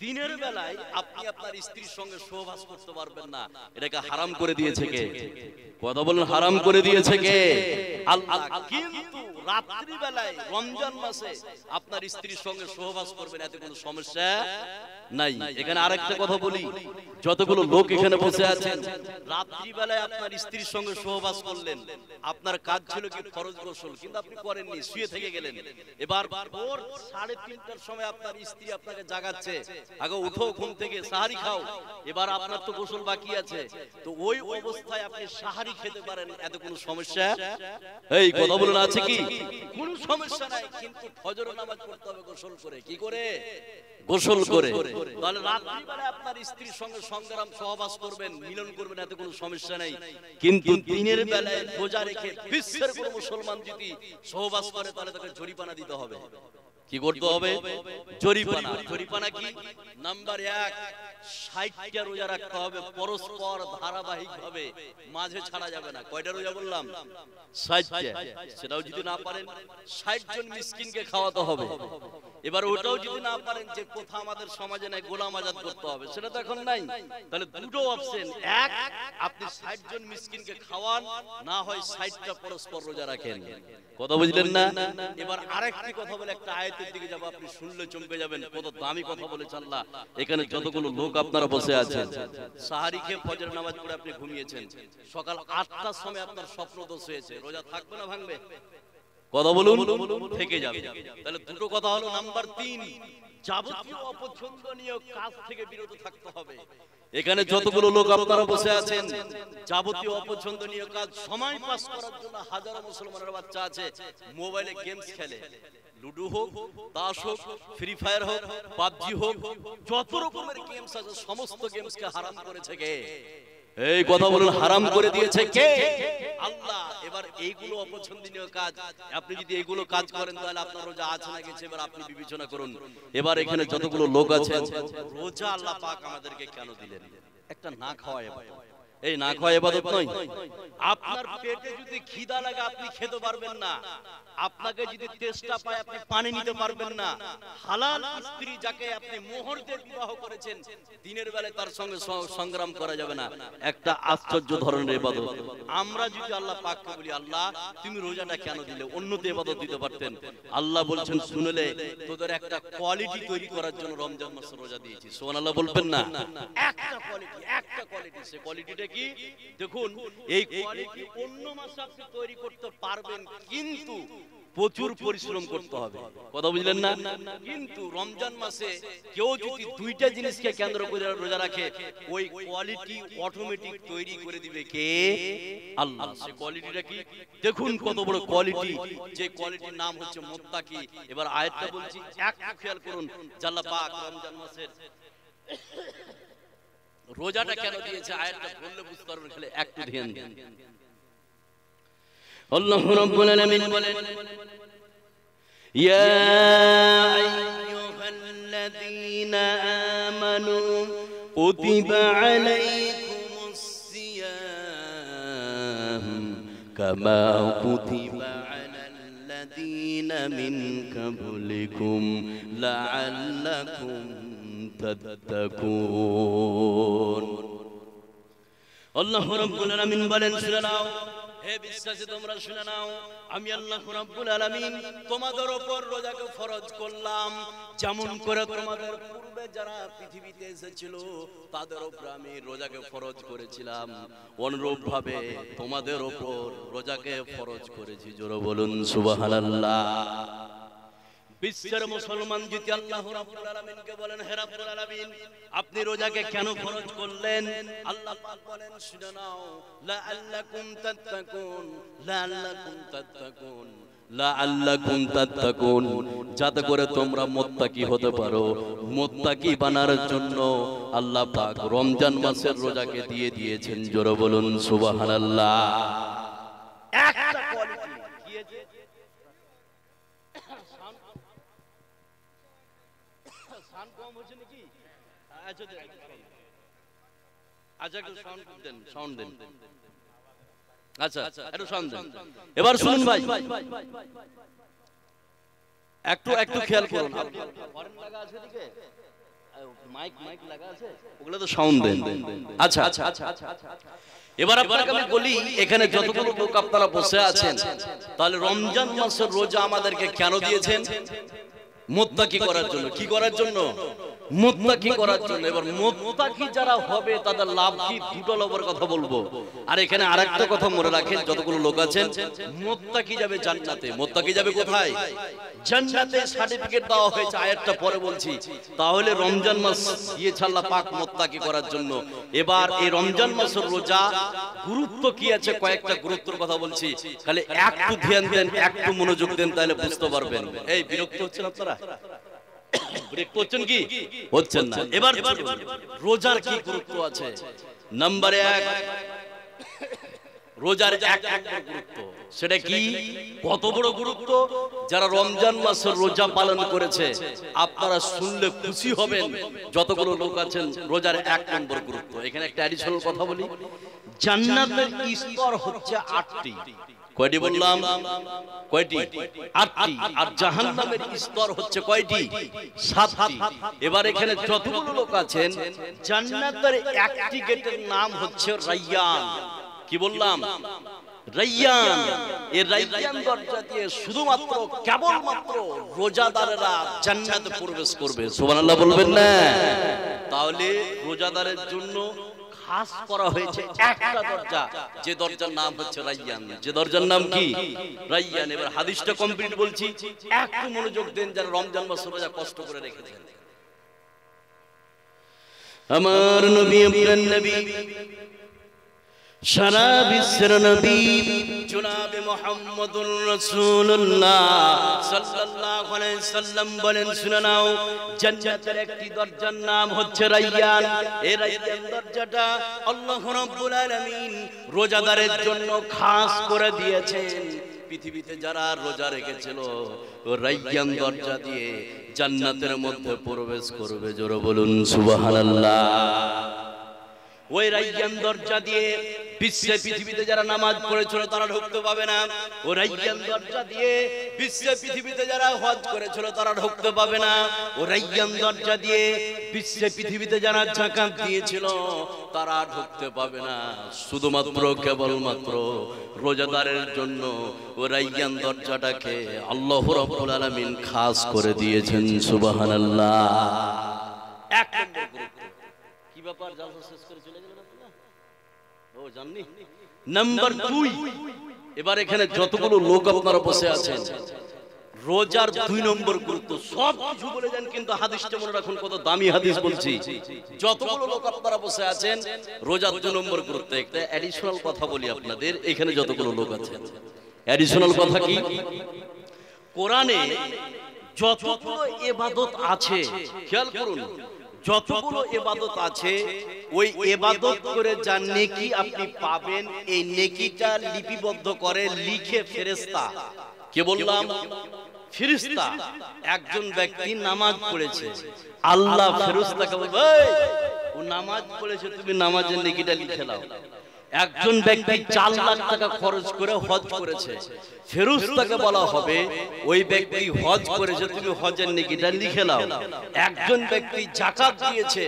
দিনের বেলায় আপনি আপনার স্ত্রীর সঙ্গে সহবাস করতে পারবেন না, এটাকে হারাম করে দিয়েছে কে? কথা বলুন, হারাম করে দিয়েছে কে? আল্লাহ। কিন্তু রাত্রি বেলায় রমজান মাসে আপনার স্ত্রীর সঙ্গে সহবাস করবেন, এতে কোনো সমস্যা নাই। এখানে আরেকটা কথা বলি, যতগুলো লোক এখানে বসে আছেন, রাত্রি বেলায় আপনার স্ত্রীর সঙ্গে সহবাস করলেন, আপনার কাজ ছিল কি ফরজ গোসল, কিন্তু আপনি করেননি, শুয়ে থেকে গেলেন। এবার ভোর 3:30টার সময় আপনার স্ত্রী আপনাকে জাগাচ্ছে, আগে উঠো ঘুম থেকে, সাহারি খাও। এবার আপনার তো গোসল বাকি আছে, তো ওই অবস্থায় আপনি সাহারি খেতে পারেন, এতে কোনো সমস্যা? এই কথা বলুন, আছে কি? কোনো সমস্যা নাই। কিন্তু ফজর নামাজ পড়তে হবে গোসল করে। কি করে? গোসল করে। তাহলে রাত্রিবেলা আপনার স্ত্রীর সঙ্গে সংগ্রাম সহবাস করবেন, মিলন করবেন, এতে কোনো সমস্যা নাই। কিন্তু দিনের বেলায় রোজা রেখে বিশ্বের কোনো মুসলমান যদি সহবাস করে, তাহলে তাকে জরিমানা দিতে হবে। কি করতে হবে? জরিমানা। জরিমানা কি? নাম্বার 1, 60টা রোজা রাখতে হবে পরস্পর ধারাবাহিক ভাবে, মাঝে ছাড়া যাবে না। কয়টা রোজা বললাম? 60টা। সেটাও যদি না পারেন, 60 জন মিসকিনকে খাওয়াতে হবে। এবার ওটাও যদি না পারেন, যে কথা আমাদের সমাজে নাই, গোলাম আজাদ করতে হবে, সেটা তো এখন নাই। তাহলে দুটো অপশন, এক, আপনি 60 জন মিসকিনকে খাওয়ান, না হয় 60টা পরস্পর রোজা রাখেন। কথা বুঝলেন না? এবার আরেকটি কথা বলে একটা আয়াতের দিকে যাব, আপনি শুনলে চমকে যাবেন, কত দামি কথা বলেছে আল্লাহ। এখানে যতগুলো লোক আপনারা বসে আছেন, সাহারি খেয়ে ফজর নামাজ পড়ে আপনি ঘুমিয়েছেন, সকাল 8টার সময় আপনার স্বপ্ন দোষ হয়েছে, রোজা থাকবে না ভাঙবে? কথা বলুন, থেকে যাবে। তাহলে দুটো কথা হলো। নাম্বার 3, যাবতীয় অপছন্দনীয় কাজ থেকে বিরত থাকতে হবে। এখানে যতগুলো লোক আপনারা বসে আছেন, যাবতীয় অপছন্দনীয় কাজ, সময় পাস করার জন্য হাজারো মুসলমানের বাচ্চা আছে মোবাইলে গেমস খেলে, লুডো হোক, তাস হোক, ফ্রি ফায়ার হোক, পাবজি হোক, যত রকমের গেমস আছে সমস্ত গেমসকে হারাম করেছে কে? এই কথা বলুন, হারাম করে দিয়েছে কে? আল্লাহ। এবার এইগুলো অপছন্দনীয় কাজ, আপনি যদি এইগুলো কাজ করেন, তাহলে আপনার রোজা আছে না গেছে, এবার আপনি বিবেচনা করুন। এবার এখানে যতগুলো লোক আছেন, রোজা আল্লাহ পাক আমাদেরকে কেন দিলেন? একটা না খাওয়া ইবাদত। এই না খাওয়া ইবাদত নয়। আপনার পেটে যদি খিদা লাগে, আপনি খেতে পারবেন না। আপনাকে যদি তেষ্টা পায়, আপনি পানি নিতে পারবেন না। হালাল স্ত্রী যাকে আপনি মোহর দিয়ে বিবাহ করেছেন, দিনের বেলায় তার সঙ্গে সংগ্রাম করা যাবে না। একটা আশ্চর্য ধরনের ইবাদত। আমরা যদি আল্লাহ পাককে বলি, আল্লাহ তুমি রোজাটা কেন দিলে? অন্যতে ইবাদত দিতে পারতেন। আল্লাহ বলছেন, শুনলে তোদের একটা কোয়ালিটি তৈরি করার জন্য রমজান মাসে রোজা দিয়েছি। সুবহানাল্লাহ বলবেন না? একটা কোয়ালিটি, একটা কোয়ালিটি। সে কোয়ালিটিটা কি? দেখুন, এই কোয়ালিটি অন্য মাসে আপনি তৈরি করতে পারবেন, কিন্তু প্রচুর পরিশ্রম করতে হবে। কথা বুঝলেন না? কিন্তু রমজান মাসে কেউ যদি দুইটা জিনিসকে কেন্দ্র করে রোজা রাখে, ওই কোয়ালিটি অটোমেটিক তৈরি করে দিবে কে? আল্লাহ। সে কোয়ালিটিটা কি? দেখুন কত বড় কোয়ালিটি, যে কোয়ালিটির নাম হচ্ছে মুত্তাকি। এবার আয়াতটা বলছি, একটু খেয়াল করুন। আল্লাহ পাক রমজান মাসের রোজাটা কেন দিয়েছে, আয়াতটা বললে বুঝতে পারবেন, খালি একটু ধ্যান দেন। আল্লাহ রাব্বুল আলামিন বলেন, ইয়া আইয়ুহাল্লাযীনা আমানু কুতিবা আলাইকুমুস সিয়াম কামা কুতিবা আলাল্লাযীনা মিন ক্বাবলিকুম লাআল্লাকুম তাত্তাকুন। আল্লাহ রাব্বুল আলামিন বলেন, শুনে নাও হে বিশ্বাসী, তোমরা শুনে নাও, আমি আল্লাহ রাব্বুল আলামিন তোমাদের উপর রোজাকে ফরজ করলাম, যেমন করে তোমাদের পূর্বে যারা পৃথিবীতে এসেছিল তাদের উপর আমি রোজাকে ফরজ করেছিলাম, অনুরূপ ভাবে তোমাদের উপর রোজাকে ফরজ করেছি। জোরে বলুন সুবহানাল্লাহ। বিশ্বের মুসলমান যদি আল্লাহ রাব্বুল আলামিনকে বলেন, হে রাব্বুল আলামিন আপনি রোজাকে কেন ফরজ করলেন? আল্লাহ পাক বলেন, শুনে নাও, লাআল্লাকুম তাত্তাকুন, লাআল্লাকুম তাত্তাকুন, লাআল্লাকুম তাত্তাকুন, যাতে করে তোমরা মুত্তাকি হতে পারো। মুত্তাকি বানার জন্য আল্লাহ পাক রমজান মাসের রোজাকে দিয়ে দিয়েছেন। জোরে বলুন সুবহানাল্লাহ। একটা কোয়ালিটি কি আছে? সাউন্ড কম হচ্ছে নাকি? আচ্ছা আচ্ছা, একটু সাউন্ড দেন, সাউন্ড দেন। আচ্ছা, একটু সাউন্ড দেন। এবার শুনুন ভাই, একটু একটু খেয়াল করুন। হর্ন লাগা আছে এদিকে? মাইক মাইক লাগা আছে, ওগুলো তো সাউন্ড দেন। আচ্ছা এবার আপনাকে আমি বলি, এখানে যতগুলো লোক আপনারা বসে আছেন, তাহলে রমজান মাসের রোজা আমাদেরকে কেন দিয়েছেন? মুত্তাকি করার জন্য। কি করার জন্য? মুত্তাকি করার জন্য। এবার মুত্তাকি যারা হবে তাদের লাভ কি? দুটো লাভের কথা বলবো। আর এখানে আরেকটা কথা মনে রাখেন, যতগুলো লোক আছেন, মুত্তাকি যাবে জান্নাতে। মুত্তাকি যাবে কোথায়? জান্নাতে। সার্টিফিকেট দেওয়া হয়েছে, আয়াতটা পরে বলছি। তাহলে রমজান মাস দিয়েছে আল্লাহ পাক মুত্তাকি করার জন্য। এবার এই রমজান মাসের রোজা গুরুত্ব কি আছে, কয়েকটা গুরুত্বের কথা বলছি, খালি একটু ধ্যান দেন, একটু মনোযোগ দেন, তাহলে বুঝতে পারবেন। এই বিরক্ত হচ্ছেন আপনারা? বিরক্ত হচ্ছেন কি? হচ্ছেন না। এবার রোজার কি গুরুত্ব আছে? নাম্বার 1, রোজার এক গুরুত্ব। সেটা কি? কত বড় গুরুত্ব? যারা রমজান মাসের রোজা পালন করেছে, আপনারা শুনলে খুশি হবেন। যতগুলো লোক আছেন, রোজার 1 নম্বর গুরুত্ব। এখানে একটা অ্যাডিশনাল কথা বলি, জান্নাতের স্তর হচ্ছে 8টি। কয়টি বললাম? কয়টি? 8টি। আর জাহান্নামের স্তর হচ্ছে কয়টি? 7টি। এবার এখানে যতগুলো লোক আছেন, জান্নাতের একটি গেটের নাম হচ্ছে রায়্যান। কি বললাম? রায়্যান। এই রায়্যান দরজা দিয়ে শুধুমাত্র কেবলমাত্র রোজাদারেরা জান্নাতে প্রবেশ করবে। সুবহানাল্লাহ বলবেন না? তাহলে রোজাদারের জন্য খাস করা হয়েছে একটা দরজা, যে দরজার নাম হচ্ছে রায়্যান। যে দরজার নাম কি? রায়্যান। এবার হাদিসটা কমপ্লিট বলছি, একটু মনোযোগ দেন যারা রমজান মাস রোজা কষ্ট করে রেখেছেন। আমার নবী, আপনার নবী, সারা বিশ্বের নবী জনাবে মুহাম্মদুর রাসূলুল্লাহ সাল্লাল্লাহু আলাইহি সাল্লাম বলেন, শুনে নাও, জান্নাতের একটি দরজার নাম হচ্ছে রায়্যান। এই রায়্যান দরজাটা আল্লাহ রাব্বুল আলামিন রোজাদারের জন্য খাস করে দিয়েছেন। পৃথিবীতে যারা রোজা রেখেছিল, ও রায়্যান দরজা দিয়ে জান্নাতের মধ্যে প্রবেশ করবে। জোরে বলুন সুবহানাল্লাহ। ওই রায়্যান দরজা দিয়ে বিশ্বে পৃথিবীতে যারা নামাজ পড়েছিল তারা ঢুকতে পাবে না। ও রায়্যান দরজা দিয়ে বিশ্বে পৃথিবীতে যারা হজ করেছিল তারা ঢুকতে পাবে না। ও রায়্যান দরজা দিয়ে বিশ্বে পৃথিবীতে যারা যাকাত দিয়েছিল তারা ঢুকতে পাবে না। শুধুমাত্র কেবলমাত্র রোজাদারের জন্য ও রায়্যান দরজাটাকে আল্লাহ রাব্বুল আলামিন খাস করে দিয়েছেন। সুবহানাল্লাহ। এক নম্বর গুরুত্ব। কি ব্যাপার, জালসা শেষ করে চলে গেলেন আপনারা? ও জাননি। নাম্বার 2, এবার এখানে যতগুলো লোক আপনারা বসে আছেন, রোজার 2 নম্বর গুরুত্ব। সব কিছু বলে যান, কিন্তু হাদিসটা মনে রাখুন, কত দামি হাদিস বলছি। যতগুলো লোক আপনারা বসে আছেন, রোজার 2 নম্বর গুরুত্ব। একটা অ্যাডিশনাল কথা বলি আপনাদের, এখানে যতগুলো লোক আছেন, অ্যাডিশনাল কথা কি? কোরআনে যতগুলো ইবাদত আছে, খেয়াল করুন, যতগুলো ইবাদত আছে, ওই ইবাদত করে যা নেকি আপনি পাবেন, এই নেকিটা লিপিবদ্ধ করে লিখে ফেরেশতা। কে বললাম? ফেরেশতা। একজন ব্যক্তি নামাজ পড়েছে, আল্লাহ ফেরেশতাকে বলবে, ও নামাজ পড়েছে, তুমি নামাজের নেকিটা লিখে নাও। একজন ব্যক্তি 4 লাখ টাকা খরচ করে হজ করেছে, ফেরেশতাকে বলা হবে, ওই ব্যক্তি হজ করেছে, তুমি হজের নেকিটা লিখে নাও। একজন ব্যক্তি যাকাত দিয়েছে,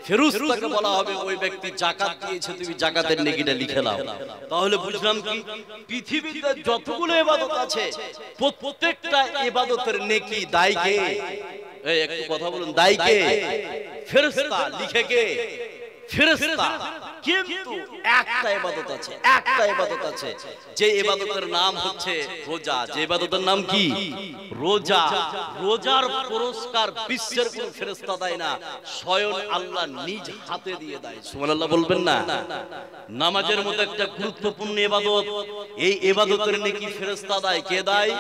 ফেরেশতাকে বলা হবে, ওই ব্যক্তি যাকাত দিয়েছে, তুমি যাকাতের নেকিটা লিখে নাও। তাহলে বুঝলাম কি, পৃথিবীতে যতগুলো ইবাদত আছে, প্রত্যেকটা ইবাদতের নেকি দায় কে? এই একটু কথা বলুন, দায় কে? ফেরেশতা। লিখে কে? ফেরেশতা। কিন্তু একটা ইবাদত আছে, একটা ইবাদত আছে, যে ইবাদতের নাম হচ্ছে রোজা। যে ইবাদতের নাম কি? রোজা। রোজার পুরস্কার বিশ্বের কোন ফেরেশতা দেয় না, স্বয়ং আল্লাহ নিজ হাতে দিয়ে দেয়। সুবহানাল্লাহ বলবেন না? নামাজের মতো একটা গুরুত্বপূর্ণ ইবাদত, এই ইবাদতের নেকি ফেরেশতা দেয়। কে দেয়?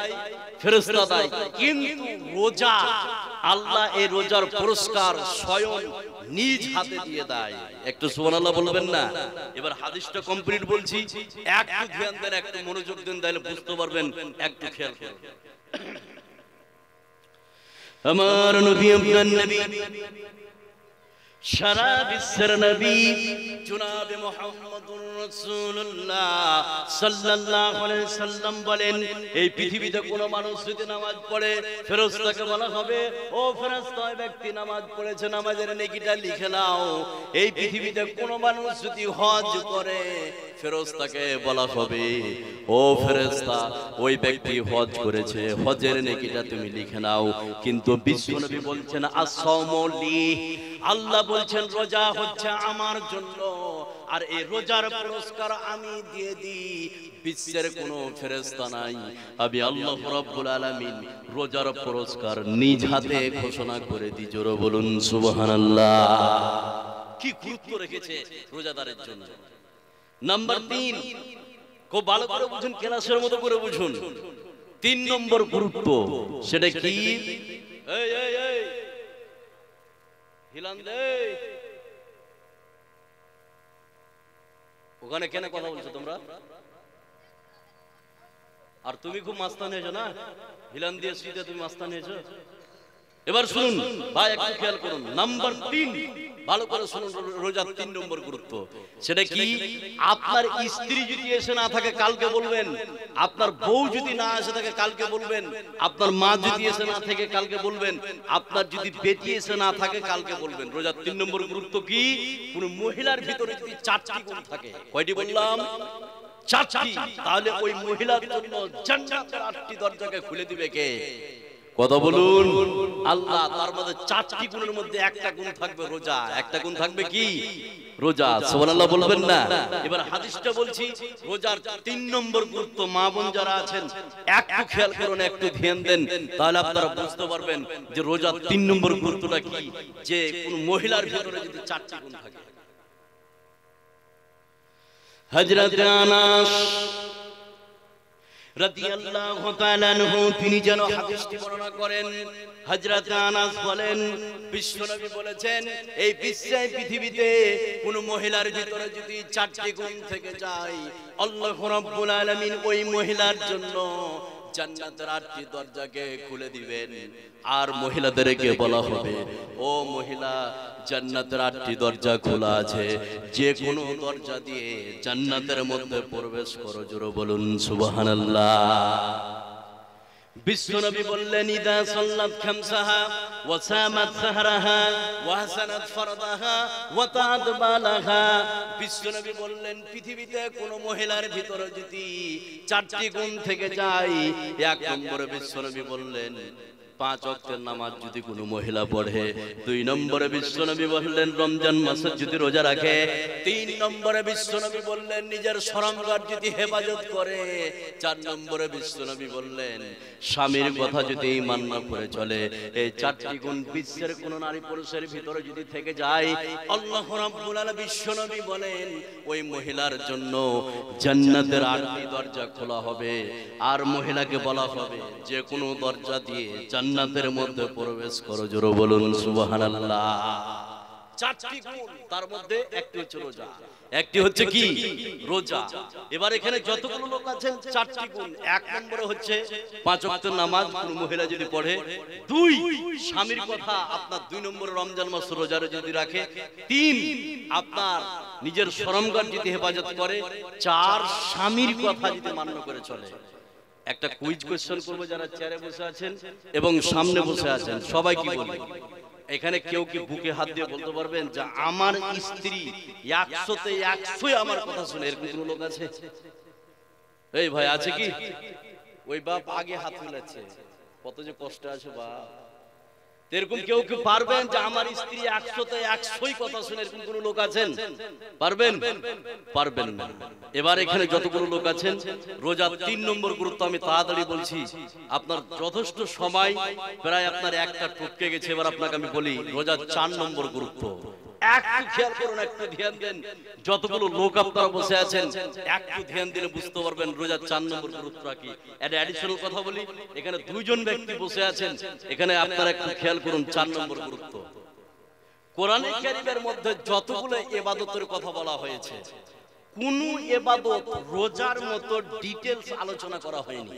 ফেরেশতা দেয়। কিন্তু রোজা, আল্লাহ এই রোজার পুরস্কার স্বয়ং নিজ হাতে দিয়ে দেয়। একটু সুবহানাল্লাহ বলবেন না? এবার হাদিসটা কমপ্লিট বলছি, একটু ধ্যান দেন, একটু মনোযোগ দেন, তাহলে বুঝতে পারবেন। একটু খেয়াল করুন। আমার নবী, আপনার নবী সারা বিশ্বের নবী জনাবে মুহাম্মদুর রাসূলুল্লাহ সাল্লাল্লাহু আলাইহি সাল্লাম বলেন, এই পৃথিবীতে কোনো মানুষ যদি নামাজ পড়ে ফেরেশতাকে বলা হবে, ও ফেরেশতা, ওই ব্যক্তি নামাজ পড়েছে, নামাজের নেকিটা লিখে নাও। এই পৃথিবীতে কোনো মানুষ যদি হজ করে ফেরেশতাকে বলা হবে, ও ফেরেশতা, ওই ব্যক্তি হজ করেছে, হজের নেকিটা তুমি লিখে নাও। কিন্তু বিশ্বনবী বলছেন আস-সাওমু লি, আল্লাহ বলছেন রোজা হচ্ছে আমার জন্য, আর এই রোজার পুরস্কার আমি দিয়ে দিই। বিশ্বের কোনো ফেরেশতা নাই, আমি আল্লাহ রাব্বুল আলামিন রোজার পুরস্কার নিজ হাতে ঘোষণা করে দিই। জোরে বলুন সুবহানাল্লাহ। কি গুরুত্ব রেখেছে রোজাদারের জন্য। নাম্বার 3, খুব ভালো করে বুঝুন, ক্লাসের মতো করে বুঝুন। 3 নম্বর গুরুত্ব, সেটা কি? এই এই এই হিলান দে, ওখানে কেন কথা বলছো তোমরা? আর তুমি খুব মাস্তান হয়েছো না, হিলান দিয়ে সিধে তুমি মাস্তান হয়েছো। এবার শুনুন ভাই, একটু খেয়াল করুন। নাম্বার 3, ভালো করে শুনুন, রোজার 3 নম্বর গুরুত্ব, সেটা কি? আপনার স্ত্রী যদি এসে না থাকে কালকে বলবেন, আপনার বউ যদি না এসে থাকে কালকে বলবেন, আপনার মা যদি এসে না থাকে কালকে বলবেন, আপনার যদি বেটি এসে না থাকে কালকে বলবেন। রোজার 3 নম্বর গুরুত্ব কি? কোন মহিলার ভিতরে যদি 4টি গুণ থাকে, কয়টি বললাম? 4টি। তাহলে ওই মহিলার জন্য জান্নাতের 8টি দরজাকে খুলে দিবে কে? কথা বলুন আল্লাহ। তার মধ্যে 4টি গুণের মধ্যে একটা গুণ থাকবে রোজা। একটা গুণ থাকবে কি? রোজা। সুবহানাল্লাহ বলবেন না? এবার হাদিসটা বলছি, রোজার 3 নম্বর গুরুত্ব। মা বোন যারা আছেন একটু খেয়াল করুন, একটু ধ্যান দেন, তাহলে আপনারা বুঝতে পারবেন যে রোজার 3 নম্বর গুরুত্বটা কি। যে কোন মহিলার ভিতরে যদি 4টি গুণ থাকে। হযরত আনাস রাদিয়াল্লাহু তাআলা আনহু তিনি যেন হাদিসটি বর্ণনা করেন। হযরত আনাস বলেন, বিশ্বনবী বলেছেন, এই বিশ্বে পৃথিবীতে কোন মহিলার ভিতরে যদি 4টি গুণ থেকে যায়, আল্লাহ রাব্বুল আলামিন ওই মহিলার জন্য জান্নাতের 8টি দরজাকে খুলে দিবেন। আর মহিলাদেরকে বলা হবে, ও মহিলা, জান্নাতের 8টি দরজা খোলা আছে, যে কোনো দরজা দিয়ে জান্নাতের মধ্যে প্রবেশ করো। জোরে বলুন সুবহানাল্লাহ। বিশ্বনবী বললেন, ইদা সাল্লাত খামসাহা ওয়া সামাত সাহরাহা ওয়া হাসানাত ফারদাহা ওয়া তাআত বালাহা। বিশ্বনবী বললেন, পৃথিবীতে কোন মহিলার ভিতরে যদি 4টি গুণ থেকে যায়, 1 নম্বরে বিশ্বনবী বললেন 5 ওয়াক্তের নামাজ যদি কোনো মহিলা পড়ে। 2 নম্বরে বিশ্বনবী বললেন রমজান মাসে যদি রোজা রাখে। 3 নম্বরে বিশ্বনবী বললেন নিজের শরমগার যদি হেফাজত করে। 4 নম্বরে বিশ্বনবী বললেন স্বামীর কথা যদি ঈমান না করে চলে। এই 4টি গুণ বিশ্বের কোন নারী পুরুষের ভিতরে যদি থেকে যায়, আল্লাহ রাব্বুল আলামিন বিশ্বনবী বলেন ওই মহিলার জন্য জান্নাতের 8টি দরজা খোলা হবে। আর মহিলাকে বলা হবে যে কোনো দরজা দিয়ে জান্নাতের মধ্যে প্রবেশ করো। জোরে বলুন সুবহানাল্লাহ। 4টি গুণ, তার মধ্যে একটি হচ্ছে রোজা, একটি হচ্ছে কি? রোজা। এবার এখানে যতগুলো লোক আছেন 4টি গুণ। 1 নম্বরে হচ্ছে 5 ওয়াক্তের নামাজ কোন মহিলা যদি পড়ে। 2 স্বামীর কথা আপনার 2 নম্বরে রমজান মাস রোজারে যদি রাখে। 3 আপনার নিজের শরমগার যদি হেফাজত করে। 4 স্বামীর কথা যদি মান্য করে চলে। একটা কুইজ কোশ্চেন করব, যারা চেয়ারে বসে আছেন এবং সামনে বসে আছেন সবাই কি বলবেন? এখানে কেউ কি বুকে হাত দিয়ে বলতে পারবেন যে আমার স্ত্রী 100তে 100 আমার কথা শুনে? এরকম কোন লোক আছে? এই ভাই আছে কি? ওই বাপ আগে হাত তুলেছে, কত যে কষ্ট আছে বাপ। এরকম কেউ কি পারবেন যে আমার স্ত্রী 100তে 100 কথা শুনে? এরকম কোন লোক আছেন? পারবেন? পারবেন না। এবার এখানে যতগুলো লোক আছেন, রোজা 3 নম্বর গুরুত্ব আমি তাড়াতাড়ি বলছি, আপনার যথেষ্ট সময় প্রায় আপনার একটা টপকে গেছে। এবার আপনাকে আমি বলি রোজা 4 নম্বর গুরুত্ব। একটু খেয়াল করুন, একটু ধ্যান দেন। যতগুলো লোক আপনারা বসে আছেন একটু ধ্যান দিলে বুঝতে পারবেন রোজার 4 নম্বর গুরুত্ব কি। একটা অ্যাডিশনাল কথা বলি, এখানে 2 জন ব্যক্তি বসে আছেন, এখানে আপনারা একটু খেয়াল করুন 4 নম্বর গুরুত্ব। কোরআনে কারীমের মধ্যে যতগুলো ইবাদতের কথা বলা হয়েছে, কোন ইবাদত রোজার মতো ডিটেইলস আলোচনা করা হয়নি।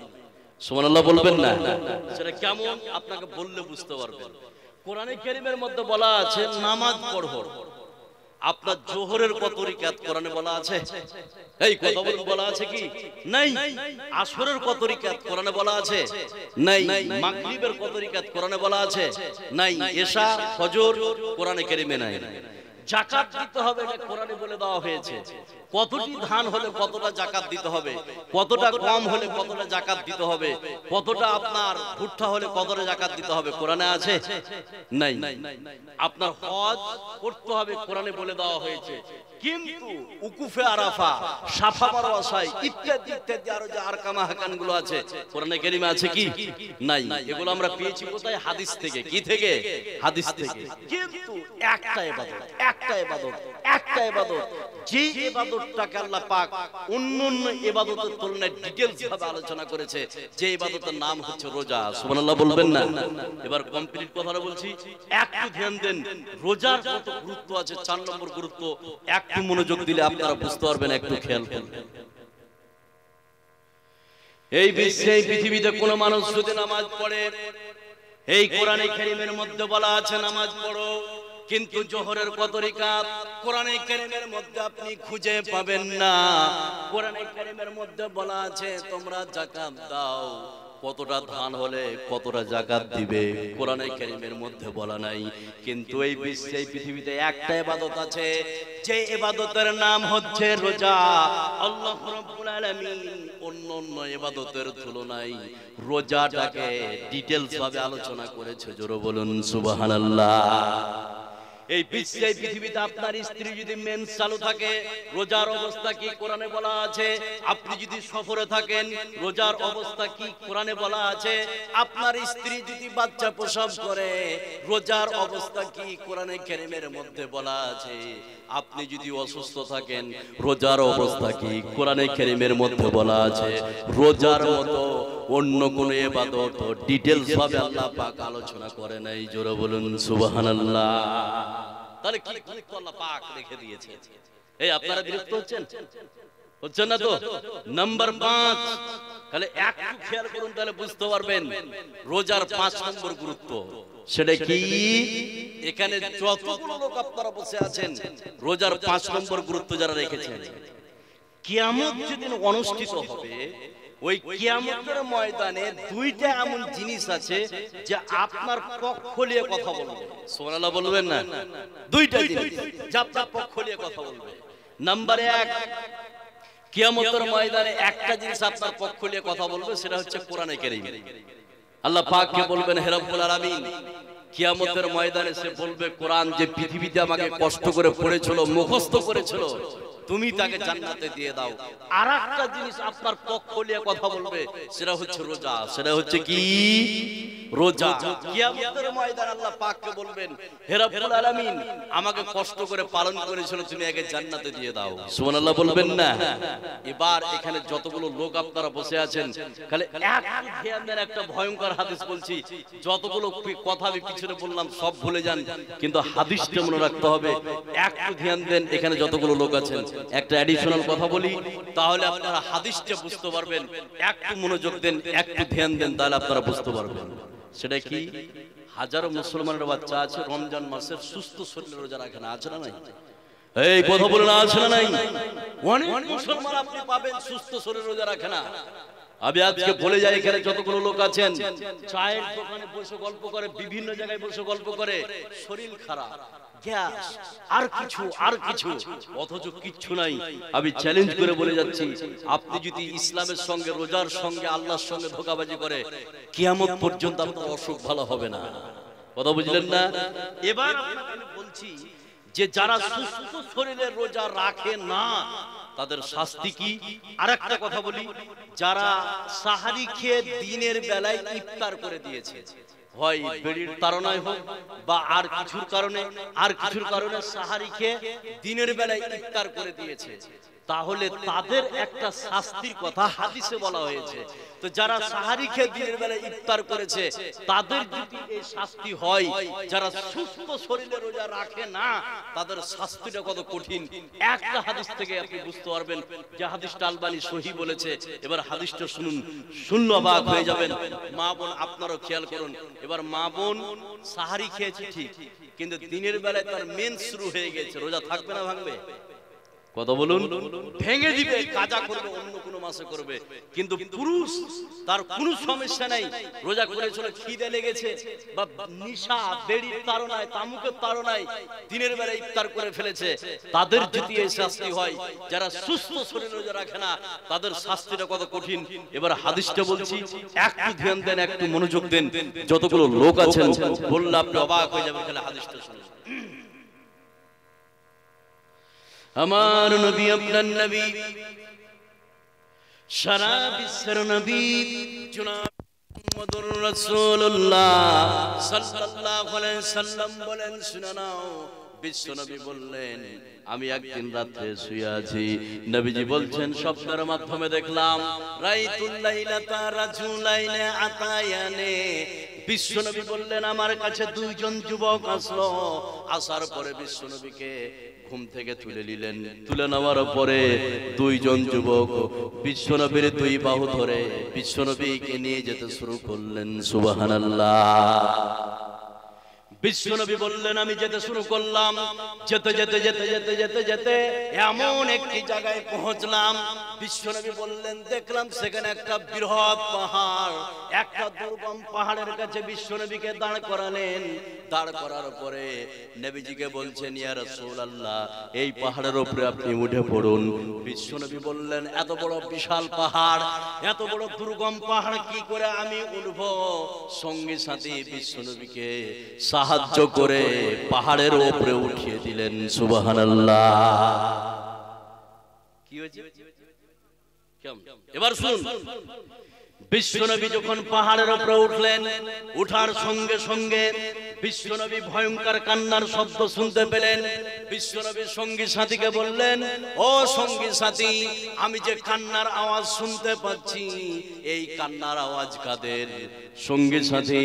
সুবহানাল্লাহ বলবেন না? সেটা কেমন আপনাকে বললে বুঝতে পারবেন। কোরআনে কারীমের মধ্যে বলা আছে নামাজ পড়ো, আপনার জোহরের কত রিকাত কোরআনে বলা আছে? এই কথা বলুন, বলা আছে কি? নাই। আসরের কত রিকাত কোরআনে বলা আছে? নাই। মাগরিবের কত রিকাত কোরআনে বলা আছে? নাই। এশা ফজর কোরআনে কারীমে নাই। যাকাত দিতে হবে এটা কোরআনে বলে দেওয়া হয়েছে। কতটি ধান হলে কতটা যাকাত দিতে হবে, কতটা গম হলে কতটা যাকাত দিতে হবে, কতটা আপনার ভুট্টা হলে কতটা যাকাত দিতে হবে কোরআনে আছে? নাই। আপনার হজ করতে হবে কোরআনে বলে দেওয়া হয়েছে, কিন্তু উকুফে আরাফা, সাফা মারওয়া সাই ইত্যাদি ইত্যাদি আরো যে আরকাম আহকাম গুলো আছে কোরআনে কারীমে আছে কি? নাই। এগুলো আমরা পেয়েছি কোথায়? হাদিস থেকে। কি থেকে? হাদিস থেকে। কিন্তু একটা ইবাদত, একটা ইবাদত, একটা ইবাদত, যে ইবাদতটাকে আল্লাহ পাক অন্যান্য ইবাদতের তুলনায় ডিটেইলস ভাবে আলোচনা করেছে, যে ইবাদতের নাম হচ্ছে রোজা। সুবহানাল্লাহ বলবেন না? এবার কমপ্লিট কথাটা বলছি, একটু ধ্যান দেন। রোজার কত গুরুত্ব আছে, 4 নম্বর গুরুত্ব, একটু মনোযোগ দিলে আপনারা বুঝতে পারবেন, একটু খেয়াল করুন। এই বিশ্বে, এই পৃথিবীতে কোন মানুষ যদি নামাজ পড়ে, এই কোরআনে কারীমের মধ্যে বলা আছে নামাজ পড়ো, কিন্তু জোহরের কত রিকাত কোরআনে কারীমের মধ্যে আপনি খুঁজে পাবেন না। কোরআনে কারীমের মধ্যে বলা আছে তোমরা যাকাত দাও, কতটা ধান হলে কতটা যাকাত দিবে কোরআনে কারীমের মধ্যে বলা নাই। কিন্তু এই বিশ্বে, এই পৃথিবীতে একটা ইবাদত আছে, যে ইবাদতের নাম হচ্ছে রোজা। আল্লাহ রাব্বুল আলামিন অন্যান্য ইবাদতের তুলনায় রোজাটাকে ডিটেইলস ভাবে আলোচনা করেছে। জোরে বলুন সুবহানাল্লাহ। এই বিশ্বে, এই পৃথিবীতে আপনার স্ত্রী যদি মেন্স চালু থাকে, রোজার অবস্থা কি কোরআনে বলা আছে? আপনি যদি সফরে থাকেন, রোজার অবস্থা কি কোরআনে বলা আছে? আপনার স্ত্রী যদি বাচ্চা প্রসব করে, রোজার অবস্থা কি কোরআনে কারীমের মধ্যে বলা আছে? আপনি যদি অসুস্থ থাকেন, রোজার অবস্থা কি কোরআনে কারীমের মধ্যে বলা আছে? রোজার মতো অন্য কোন ইবাদত ডিটেইলস ভাবে আল্লাহ পাক আলোচনা করে নাই। জোরে বলুন সুবহানাল্লাহ। তাহলে কি গুরুত্ব আল্লাহ পাক রেখে দিয়েছে? এই আপনারা বিরক্ত হচ্ছেন? হচ্ছেন না তো? নাম্বার 5, তাহলে একটু খেয়াল করুন, তাহলে বুঝতে পারবেন রোজার 5 নম্বর গুরুত্ব। সেটা কি? এখানে যতগুলো লোক আপনারা বসে আছেন, রোজার 5 নম্বর গুরুত্ব যারা রেখেছেন, কিয়ামত যেদিন অনুষ্ঠিত হবে, ওই কিয়ামতের ময়দানে দুইটা এমন জিনিস আছে যে আপনার পক্ষ নিয়ে কথা বলবে। সুবহানাল্লাহ বলবেন না? দুইটা জিনিস যা আপনার পক্ষ নিয়ে কথা বলবে। নাম্বার 1, কিয়ামতের ময়দানে একটা জিনিস আপনার পক্ষ নিয়ে কথা বলবে, সেটা হচ্ছে কোরআনে কারীম। আল্লাহ পাককে বলবেন, হে রব্বুল আলামিন, কিয়ামতের ময়দানে সে বলবে, কোরআন যে পৃথিবীতে আমাকে কষ্ট করে পড়েছিল, মুখস্থ করেছিল, তুমি তাকে জান্নাতে দিয়ে দাও। আর একটা জিনিস আপনার পক্ষ নিয়ে কথা বলবে, সেটা হচ্ছে রোজা। সেটা হচ্ছে কি? রোজা। কিয়ামতের ময়দানে আল্লাহ পাককে বলবেন, হে রব্বুল আলামিন, আমাকে কষ্ট করে পালন করেছিল, তুমি একে জান্নাতে দিয়ে দাও। সুবহানাল্লাহ বলবেন না? এবার এখানে যতগুলো লোক আপনারা বসে আছেন, খালি একটু ধ্যান দেন, একটা ভয়ঙ্কর হাদিস বলছি। যতগুলো কথা আমি পিছনে বললাম সব ভুলে যান, কিন্তু হাদিসটা মনে রাখতে হবে। একটু ধ্যান দেন, এখানে যতগুলো লোক আছেন, একটা অ্যাডিশনাল কথা বলি, তাহলে আপনারা হাদিসটা বুঝতে পারবেন। একটু মনোযোগ দেন, একটু ধ্যান দেন, তাহলে আপনারা বুঝতে পারবেন। সেটা কি? হাজারো মুসলমানের বাচ্চা আছে রমজান মাসের সুস্থ শরীরে রোজা রাখে না, আছে না নাই? এই কথা বলে না, আছে না নাই? অনেক মুসলমান আপনি পাবেন সুস্থ শরীরে রোজা রাখে না। আমি আজকে বলে যাই, এখানে যতগুলো লোক আছেন, চায়ের দোকানে বসে গল্প করে, বিভিন্ন জায়গায় বসে গল্প করে, শরীর খারাপ, গ্যাস, আর কিছু, অথচ কিচ্ছু নাই। আমি চ্যালেঞ্জ করে বলে যাচ্ছি, আপনি যদি ইসলামের সঙ্গে, রোজার সঙ্গে, আল্লাহর সঙ্গে ধোঁকাবাজি করে, কিয়ামত পর্যন্ত আপনার অসুখ ভালো হবে না। কথা বুঝলেন না? এবার আমি বলছি যে যারা সুস্থ শরীরে রোজা রাখে না, তাদের শাস্তি কি? আরেকটা কথা বলি, যারা সাহারি খেয়ে দিনের বেলায় ইফতার করে দিয়েছে, হয় বেড়ির তাড়নায় হোক বা আর কিছুর কারণে সাহারি খেয়ে দিনের বেলায় ইফতার করে দিয়েছে, তাহলে তাদের একটা শাস্তির কথা হাদিসে বলা হয়েছে। তো যারা সাহারি খেয়ে দিনের বেলা ইফতার করেছে তাদের যদি এই শাস্তি হয়, যারা সুস্থ শরীরে রোজা রাখে না তাদের শাস্তিটা কত কঠিন একটা হাদিস থেকে আপনি বুঝতে পারবেন, যে হাদিসটা আলবানী সহি বলেছে। এবার হাদিসটা শুনুন, শুনলে অবাক হয়ে যাবেন। মা বোন আপনারাও খেয়াল করুন। এবার মা বোন সাহারি খেয়েছে ঠিক, কিন্তু দিনের বেলায় তার মেন্স শুরু হয়ে গেছে, রোজা থাকবে না ভাঙবে? কথা বলুন। ভেঙে দিবে, কাজা করবে, অন্য কোনো মাসে করবে। কিন্তু পুরুষ তার কোনো সমস্যা নাই, রোজা করেছিল, খিদে লেগেছে বা নিশা বেড়ির তাড়নায় তামুকের তাড়নায় দিনের বেলা ইফতার করে ফেলেছে, তাদের যদি এই শাস্তি হয়, যারা সুস্থ শরীরে রোজা রাখে না তাদের শাস্তিটা কত কঠিন। এবার হাদিসটা বলছি, একটু ধ্যান দেন, একটু মনোযোগ দেন। যতগুলো লোক আছেন বললে আপনি অবাক হয়ে যাবেন, তাহলে হাদিসটা শুনুন। আমার নবী, আপনার নবী, সারা বিশ্বের নবী জনাব মুহাম্মদুর রাসূলুল্লাহ সাল্লাল্লাহু আলাইহি সাল্লাম বলেন, শুনে নাও। বিশ্ব নবী বললেন, আমি একদিন রাতে শুয়ে আছি, নবীজি বলছেন, স্বপ্নের মাধ্যমে দেখলাম, রাইতুল লাইলাতা রাজুলাইনে আতায়ানে। বিশ্ব নবী বললেন, আমার কাছে দুইজন যুবক আসলো। আসার পরে বিশ্ব নবীকে ঘুম থেকে তুলে নিলেন। তুলে নেওয়ার পরে দুইজন যুবক বিশ্বনবীর দুই বাহু ধরে বিশ্বনবীকে নিয়ে যেতে শুরু করলেন। সুবহানাল্লাহ। বিশ্বনবী বললেন, আমি যেতে শুরু করলাম। যেতে যেতে যেতে যেতে যেতে যেতে এমন একটি জায়গায় পৌঁছলাম। বিশ্বনবী বললেন, দেখলাম সেখানে একটা বৃহৎ পাহাড়, একটা দুর্গম পাহাড়ের কাছে বিশ্বনবীকে দাঁড় করালেন। দাঁড় করার পরে নবীজিকে বলছেন, ইয়া রাসূলুল্লাহ, এই পাহাড়ের উপরে আপনি উঠে পড়ুন। বিশ্বনবী বললেন, এত বড় বিশাল পাহাড়, এত বড় দুর্গম পাহাড় কি করে আমি উঠব? সঙ্গী সাথী বিশ্বনবীকে সাহায্য করে পাহাড়ের উপরে উঠিয়ে দিলেন। সুবহানাল্লাহ। কি হয়েছে? এবার শুনুন, বিশ্বনবী যখন পাহাড়ের উপরে উঠলেন, উঠার সঙ্গে সঙ্গে বিশ্বনবী ভয়ঙ্কর কান্নার শব্দ শুনতে পেলেন। বিশ্বনবী সঙ্গী সাথীকে বললেন, ও সঙ্গী সাথী, আমি যে কান্নার আওয়াজ শুনতে পাচ্ছি, এই কান্নার আওয়াজ কাদের? সঙ্গী সাথী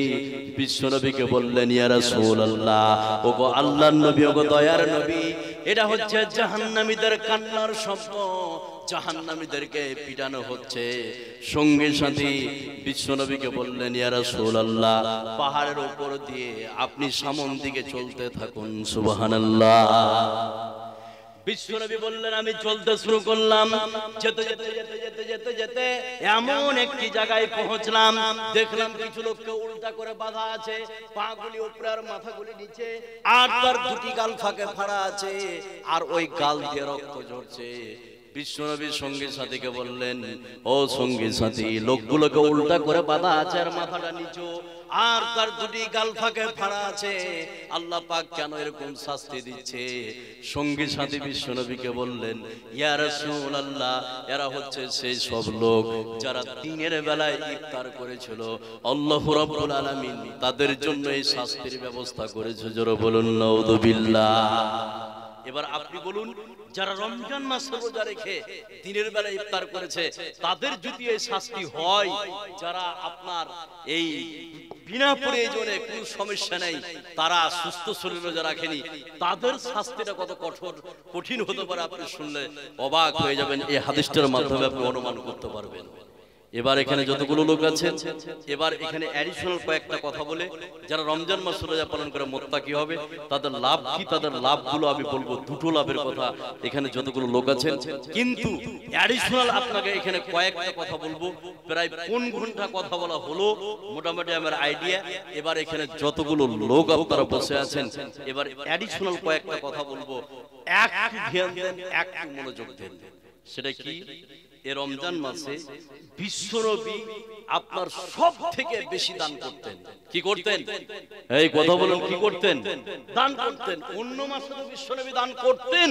বিশ্বনবীকে বললেন, ইয়া রাসূলুল্লাহ, ওগো আল্লাহর নবী, ওগো দয়ার নবী, এটা হচ্ছে জাহান্নামীদের কান্নার শব্দ, জাহান্নামীদেরকে পিটানো হচ্ছে। সঙ্গী সাথী বিশ্বনবীকে বললেন, ইয়া রাসূলুল্লাহ, পাহাড়ের উপর দিয়ে আপনি সামন দিকে চলতে থাকুন। সুবহানাল্লাহ। বিশ্বনবী বললেন, আমি চলতে শুরু করলাম। যেতে যেতে যেতে যেতে যেতে যেতে এমন একটি জায়গায় পৌঁছলাম, দেখলাম কিছু লোককে উল্টা করে বাঁধা আছে, পাগুলি উপরে আর মাথাগুলি নিচে, আর তার দুটি গাল ফাঁকে ফাড়া আছে, আর ওই গাল দিয়ে রক্ত ঝরছে। বিশ্বনবীর সঙ্গী সাথীকে বললেন, ও সঙ্গী সাথী, লোকগুলোকে উল্টা করে বাঁধা আছে আর মাথাটা নিচু, আর তার দুটি গাল ফাঁকে ফাড়া আছে, আল্লাহ পাক কেন এরকম শাস্তি দিচ্ছে? সঙ্গী সাথী বিশ্বনবীকে বললেন, ইয়া রাসূলুল্লাহ, এরা হচ্ছে সেই সব লোক যারা দিনের বেলায় ইফতার করেছিল, আল্লাহ রাব্বুল আলামিন তাদের জন্য এই শাস্তির ব্যবস্থা করেছে। জোরে বলুন নাউযুবিল্লাহ। এবার আপনি বলুন, যারা রমজান মাসে রোজা রেখে দিনের বেলা ইফতার করেছে তাদের যদি এই শাস্তি হয়, যারা আপনার এই বিনা প্রয়োজনে কোনো সমস্যা নাই, তারা সুস্থ শরীরে রোজা রাখেনি, তাদের শাস্তিটা কত কঠোর কঠিন হতে পারে আপনি শুনলে অবাক হয়ে যাবেন। এই হাদিসটার মাধ্যমে আপনি অনুমান করতে পারবেন। এবার এখানে যতগুলো লোক আছেন, এবার এখানে অ্যাডিশনাল কয়েকটা কথা বলে যারা রমজান মাস রোজা পালন করে মুত্তাকি হবে, তাদের লাভ কি, তাদের লাভগুলো আমি বলবো। দুটো লাভের কথা এখানে যতগুলো লোক আছেন, কিন্তু অ্যাডিশনাল আপনাকে এখানে কয়েকটা কথা বলবো। প্রায় 5 ঘন্টা কথা বলা হলো, মোটামুটি আমার আইডিয়া। এবার এখানে যতগুলো লোক আপনারা বসে আছেন, এবার অ্যাডিশনাল কয়েকটা কথা বলবো, একটু ধ্যান দেন, একটু মনোযোগ দেন। সেটা কি? এই রমজান মাসে বিশ্বনবী আপনার সব থেকে বেশি দান করতেন। কি করতেন? এই কথা বলুন, কি করতেন? দান করতেন। অন্য মাসে তো বিশ্বনবী দান করতেন,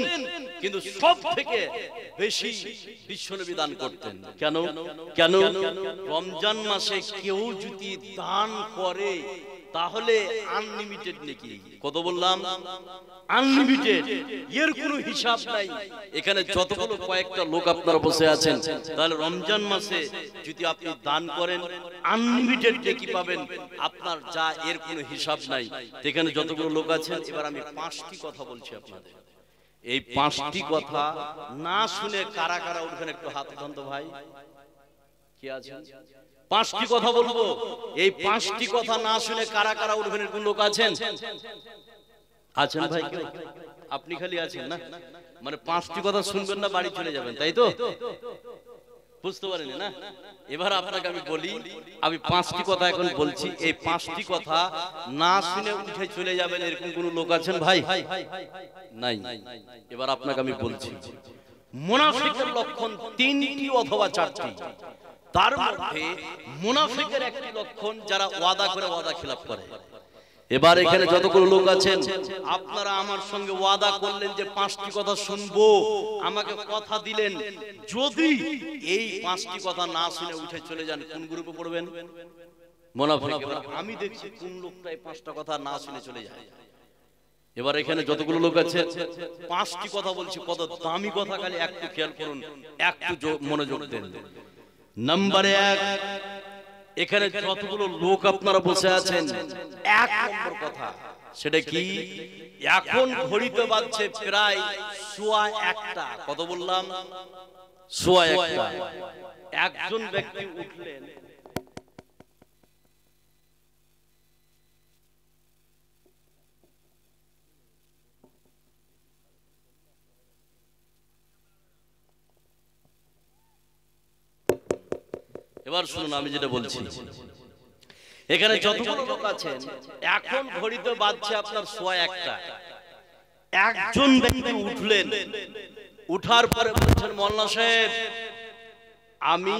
কিন্তু সব থেকে বেশি বিশ্বনবী দান করতেন। কেন? কেন? রমজান মাসে কেউ যদি দান করে, তাহলে আনলিমিটেড নাকি? কত বললাম? আনলিমিটেড, এর কোনো হিসাব নাই। এখানে যতগুলো কয়েকটা লোক আপনারা বসে আছেন, তাহলে রমজান মাসে যদি আপনি দান করেন আনলিমিটেড নেকি পাবেন আপনার, যা এর কোনো হিসাব নাই। এখানে যতগুলো লোক আছেন, এবার আমি 5টি কথা বলছি আপনাদের। এই 5টি কথা না শুনে কারা কারা উঠবেন একটু হাত উঠান তো ভাই, কি আছে? 5টি কথা বলবো, এই 5টি কথা না শুনে কারা কারা উঠবেন এরকম লোক আছেন? আছেন ভাই? আপনি খালি আছেন না, মানে 5টি কথা শুনবেন না, বাড়ি চলে যাবেন, তাই তো? বুঝতে পারেন না? এবার আপনাকে আমি বলি, আমি 5টি কথা এখন বলছি, এই 5টি কথা না শুনে উঠে চলে যাবেন এরকম কোন লোক আছেন ভাই? নাই। এবার আপনাকে আমি বলছি, মুনাফিকের লক্ষণ 3টি অথবা 4টি। তার মধ্যে মুনাফিকের একটি লক্ষণ, যারা ওয়াদা করে ওয়াদা খেলাপ করে। এবার এখানে যতগুলো লোক আছেন, আপনারা আমার সঙ্গে ওয়াদা করলেন যে 5টি কথা শুনবো, আমাকে কথা দিলেন, যদি এই 5টি কথা না শুনে উঠে চলে যান, কোন গ্রুপে পড়বেন? মুনাফিক। আমি দেখছি কোন লোকটা এই 5টা কথা না শুনে চলে যায়। এবার এখানে যতগুলো লোক আছে, 5টি কথা বলছি, কত দামি কথা, খালি একটু খেয়াল করুন, একটু মনোযোগ দেন। নাম্বার 1, এখানে যতগুলো লোক আপনারা বসে আছেন, 1 নম্বর কথা সেটা কি? এখন ঘড়িতে বাজছে প্রায় 1:15। কত বললাম? 1:15। একজন ব্যক্তি উঠলেন, এবার শুনুন আমি যেটা বলছি। এখানে যতগুলো লোক আছেন, এখন ঘড়িতে বাজছে আপনার 1:15। একজন ব্যক্তি উঠলেন, উঠার পরে বলছেন, মোল্লা সাহেব আমি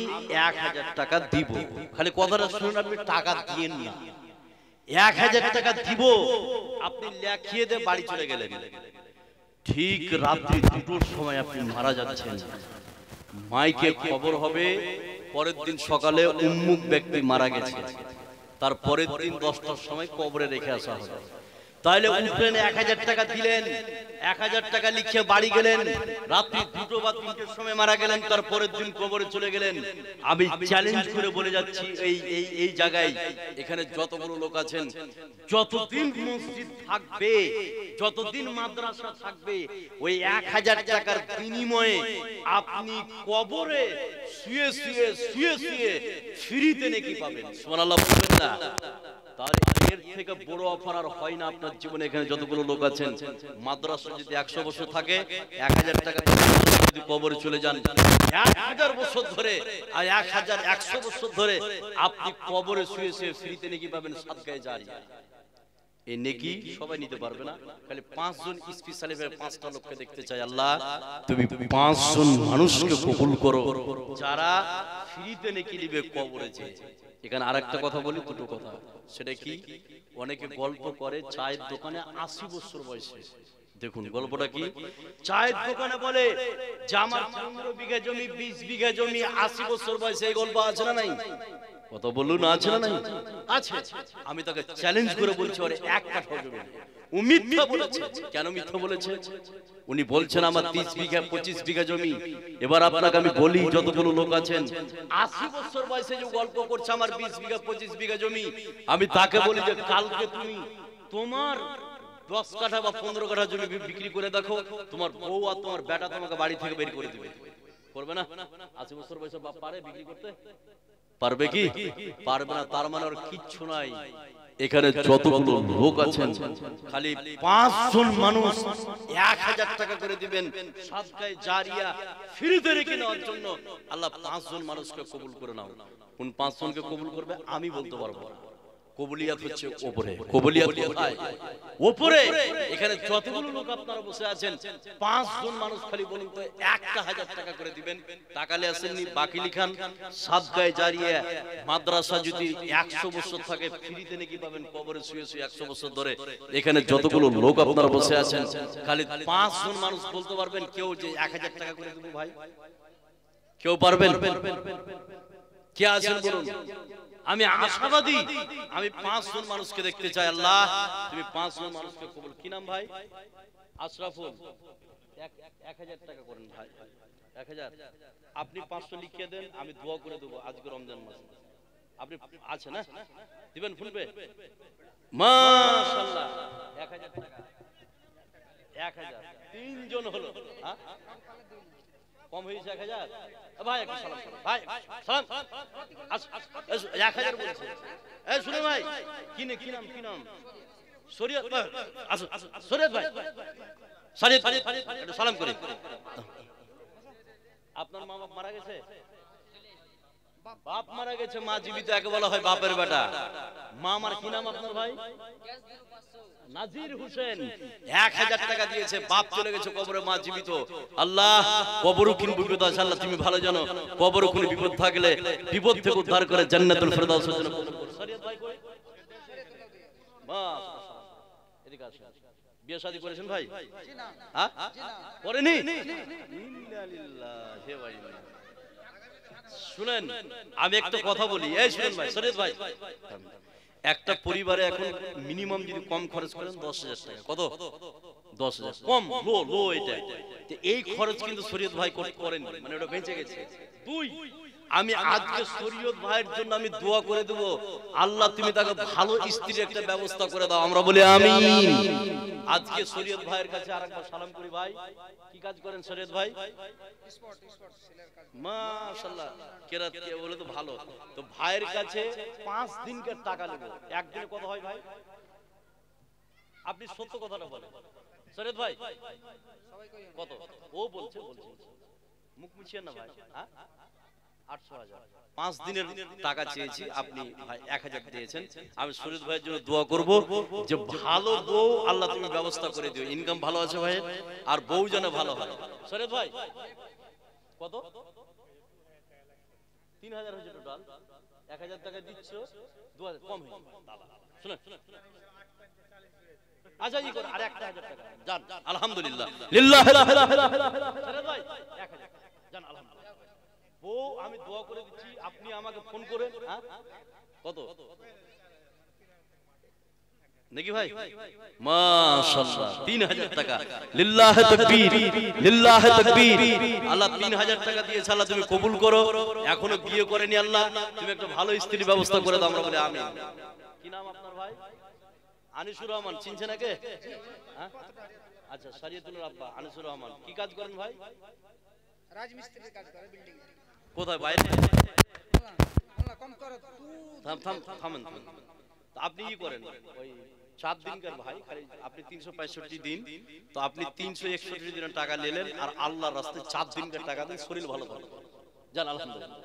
1000 টাকা দিব। খালি কথাটা শুনুন, আপনি টাকা দিয়েন না, 1000 টাকা দিব। আপনি লেখিয়ে দিয়ে বাড়ি চলে গেলেন। ঠিক রাত্রি 2টোর সময় আপনি মারা যাচ্ছেন, মাইকে খবর হবে, পরের দিন সকালে উম্মুক ব্যক্তি মারা গেছে, তার পরের দিন 10টার সময় কবরে রেখে আসা হবে। তাহলে উঠলেন, 1000 টাকা দিলেন, 1000 টাকা লিখে বাড়ি গেলেন, রাত্রি 2টো বা 3টের সময় মারা গেলেন, তার পরের দিন কবরে চলে গেলেন। আমি চ্যালেঞ্জ করে বলে যাচ্ছি, এই জায়গায় এখানে যতগুলো লোক আছেন, যতদিন মসজিদ থাকবে, যতদিন মাদ্রাসা থাকবে, ওই 1000 টাকার বিনিময়ে আপনি কবরে শুয়ে শুয়ে শুয়ে শুয়ে ফ্রিতে নেকি পাবেন। সুবহানাল্লাহ বলবেন না? তাহলে এর থেকে বড় অফার আর হয় না আপনার জীবনে। এখানে যতগুলো লোক আছেন, মাদ্রাসা যদি 100 বছর থাকে, 1000 টাকা যদি কবরে চলে যান, 1000 বছর ধরে আর 100 বছর ধরে আপনি কবরে শুয়ে শুয়ে ফ্রিতে নেকি পাবেন, সাদকায়ে জারিয়া। এই নেকি সবাই নিতে পারবে না, খালি 5 জন স্পেশালি 5টা লোককে দেখতে চাই। আল্লাহ তুমি 5 জন মানুষকে কবুল করো যারা ফ্রিতে নেকি নিবে কবরে যেয়ে। এখানে আরেকটা কথা বলি, 2টো কথা। সেটা কি? অনেকে গল্প করে চায়ের দোকানে 80 বছর বয়সে। দেখুন গল্পটা কি? চায়ের দোকানে বলে যে আমার 15 বিঘা জমি, 20 বিঘা জমি, 80 বছর বয়সে। এই গল্প আছে না নাই? কত বলুন, আছে না নাই? আছে। আমি তাকে চ্যালেঞ্জ করে বলছি, ওরে এক কাঠা জমি। ও মিথ্যা বলেছে। কেন মিথ্যা বলেছে? উনি বলছেন আমার 30 বিঘা 25 বিঘা জমি। এবার আপনাকে আমি বলি, যতগুলো লোক আছেন 80 বছর বয়সে যে গল্প করছে আমার 20 বিঘা 25 বিঘা জমি, আমি তাকে বলি যে কালকে তুমি তোমার 10 কাঠা বা 15 কাঠা জমি বিক্রি করে দেখো, তোমার বউ আর তোমার বেটা তোমাকে বাড়ি থেকে বের করে দিবে। করবে না? 80 বছর বয়সে বাপ পারে বিক্রি করতে? পারবে কি? পারবে না। তার মানে আর কিচ্ছু নাই। এখানে যতগুলো লোক আছেন, খালি 5 জন মানুষ 1000 টাকা করে দিবেন সাদকায়ে জারিয়া ফ্রিতে রেখে নেওয়ার জন্য। আল্লাহ 5 জন মানুষকে কবুল করে নাও। কোন 5 জনকে কবুল করবে আমি বলতে পারবো না। কবুলিয়াত হচ্ছে উপরে। কবুলিয়াত কোথায়? উপরে। এখানে যতগুলো লোক আপনারা বসে আছেন, 5 জন মানুষ খালি বলুন তো 1000 টাকা করে দিবেন। টাকালে আসেননি, বাকি লিখান সাদকায়ে জারিয়া। মাদ্রাসা যদি 100 বছর থাকে, ফ্রিতে নাকি পাবেন কবরে শুয়ে শুয়ে 100 বছর ধরে। এখানে যতগুলো লোক আপনারা বসে আছেন, খালি 5 জন মানুষ বলতে পারবেন কেউ যে 1000 টাকা করে দেব ভাই? কেউ পারবেন? কে আছেন বলুন? আমি আশাবাদী, আমি 5 জন মানুষকে দেখতে চাই। আল্লাহ তুমি 5 জন মানুষকে কবুল। কি নাম ভাই? আশরাফুল। 1000 টাকা করেন ভাই, 1000। আপনি 500 লিখিয়ে দেন, আমি দোয়া করে দেবো আজকে রমজান মাসে। আপনি আছে না, দিবেন ফোন পে? মাশাআল্লাহ 1000 টাকা, 1000 তিনজন হলো। হ্যাঁ কম হয়েছে 1000। ভাই একটু সালাম করুন ভাই, সালাম। 1000 বলেছে। এই শুনুন ভাই, কি নাম, কি নাম? শরীয়ত ভাই, আসুন শরীয়ত ভাই, শরীয়ত একটু সালাম করি। আপনার মা বাপ মারা গেছে? বাপ মারা গেছে, মা জীবিত, একে বলা হয় বাপের বেটা। মা আমার কি নাম আপনার ভাই? নাজির হোসেন। 1000 টাকা দিয়েছে, বাপ চলে গেছে কবরে, মা জীবিত। আল্লাহ কবরও কিন্তু বিপদ আছে, আল্লাহ তুমি ভালো জানো। কবরও কোনো বিপদ থাকলে বিপদ থেকে উদ্ধার করে জান্নাতুল ফেরদাউসের জন্য কবুল করো। শরীয়ত ভাই কই? বাস এদিকে আসেন। বিয়ে শাদী করেছেন ভাই? জি না। হ্যাঁ করেনি? ইন্না লিল্লাহি ওয়া ইন্না। শুনেন আমি একটা কথা বলি, এই শুনেন ভাই, শরীয়ত ভাই, একটা পরিবারে এখন মিনিমাম যদি কম খরচ করেন 10,000 টাকা। কত? 10,000 কম, লো এটা। এই খরচ কিন্তু শরীয়ত ভাই করেন, মানে ওটা বেঁচে গেছে। 2, আমি আজকে শরীয়ত ভাইয়ের জন্য আমি দোয়া করে দেব, আল্লাহ তুমি তাকে ভালো স্ত্রীর একটা ব্যবস্থা করে দাও। আমরা বলি আমিন। আজকে শরীয়ত ভাইয়ের কাছে আরেকবার সালাম করি। ভাই কি কাজ করেন শরীয়ত ভাই? মাশাআল্লাহ, কেরাত কে বলে তো ভালো। তো ভাইয়ের কাছে 5 দিনকার টাকা নেব। একদিনে কত হয় ভাই? আপনি সত্য কথাটা বলেন শরীয়ত ভাই, কত? ও বলছে মুখ মুছিয়ে না ভাই। হ্যাঁ 800,000। 5 দিনের টাকা চেয়েছি, আপনি ভাই 1000 দিয়েছেন। আমি শরীয়ত ভাইয়ের জন্য দোয়া করব যে ভালো বউ আল্লাহ তুমি ব্যবস্থা করে দিও। ইনকাম ভালো আছে ভাই, আর বউ যেন ভালো হয়। শরীয়ত ভাই কত? 3000 হয়েছে টোটাল। 1000 টাকা দিচ্ছ, 2000 কম হয়েছে। শুনুন আচ্ছা ই করে আর 1000 টাকা জান। আলহামদুলিল্লাহ লিল্লাহি লা ইলাহা ইল্লাল্লাহ। শরীয়ত ভাই 1000 জান। আলহামদুলিল্লাহ। বউ আমি দোয়া করে দিচ্ছি, আপনি আমাকে ফোন করেন। হ্যাঁ কত নাকি ভাই? মাশাআল্লাহ 3000 টাকা। লিল্লাহি তাকবীর, লিল্লাহি তাকবীর। আল্লাহ 3000 টাকা দিয়েছে, আল্লাহ তুমি কবুল করো। এখনো বিয়ে করেনি, আল্লাহ তুমি একটা ভালো স্ত্রীর ব্যবস্থা করে দাও। আমরা বলি আমিন। কি নাম আপনার ভাই? আনিসুর রহমান। চিনছেন নাকি? হ্যাঁ আচ্ছা, শরীয়তুল্লাহর আব্বা আনিসুর রহমান। কি কাজ করেন ভাই? রাজমিস্ত্রির কাজ করে, বিল্ডিং। কোথায়? বাইরে? থামেন। আপনি কি করেন? ওই 7 দিনকার ভাই, খালি আপনি 365 দিন, তো আপনি 361 দিনের টাকা নিলেন, আর আল্লাহর রাস্তায় 4 দিনকার টাকা দেন, শরীর ভালো থাকবে। জান আলহামদুলিল্লাহ।